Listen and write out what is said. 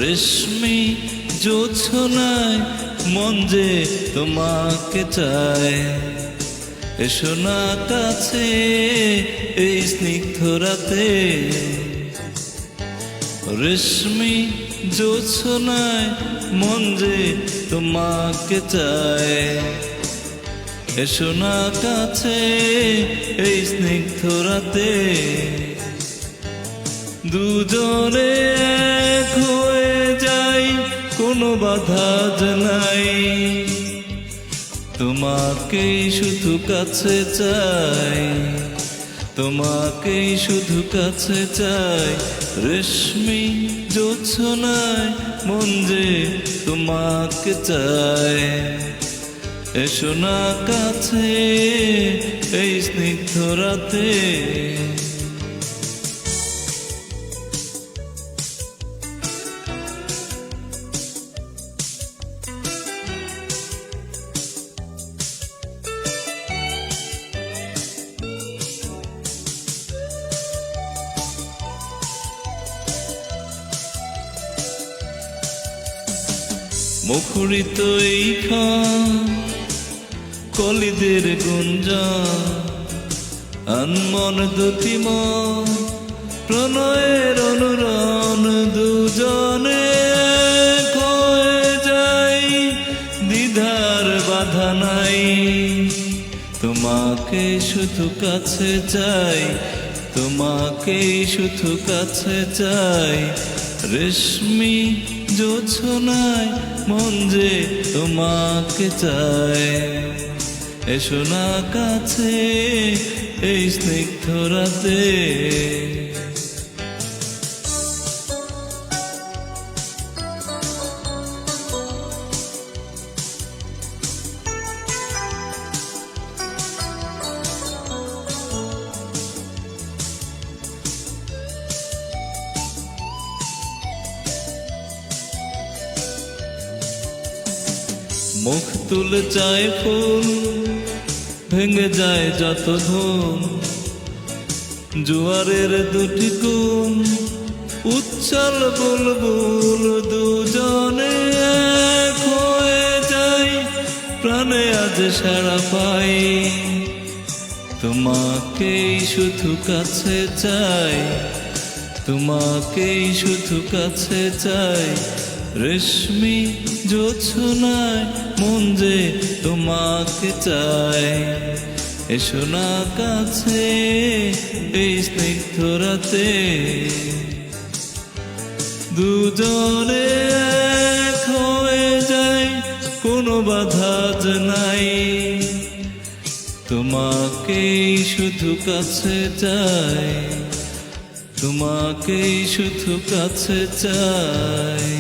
রেশমি জোছনায় মন যে তোমাকে চায়। এসো না কাছে এই স্নিগ্ধ রাতে, রেশমি জোছনায় মন যে তোমাকে চায়। এসো না কাছে এই স্নিগ্ধ রাতে, দুজনে এক হয়ে যাই, কোনো বাধা নাই। তোমাকেই শুধু কাছে চাই, তোমাকেই শুধু কাছে চাই। রেশমি জোছনায় মন যে তোমাকে চায়। এসো না কাছে এই স্নিগ্ধ রাতে। মুখরিত এই খান কলিদের গুঞ্জন, আনমন দুটিম প্রণয়ের অনুরণ। দুজনে এক হয়ে যাই, দ্বিধার বাধা নাই। তোমাকে শুধু কাছে চাই, তোমাকেই শুধু কাছে চাই। রেশমি জোছনায় মন যে তোমাকে চায়। এসো না কাছে এই স্নিগ্ধ রাতে। মুখ তুলে চায় ফুল, ভেঙে যায় যত ধুম। জোয়ারের দুটি গুণ উচ্ছল বুলবুল, দুজনে এক হয়ে যাই, প্রাণে আজ সাড়া পাই। তোমাকেই শুধু কাছে চাই, তোমাকেই শুধু কাছে চাই। রেশমি জোছনায় মন যে তোমাকে চায়। এসো না কাছে এই স্নিগ্ধ রাতে, দুজনে এক হয়ে যাই, কোনো বাধা নাই। তোমাকেই শুধু কাছে চাই, তোমাকেই শুধু কাছে চাই।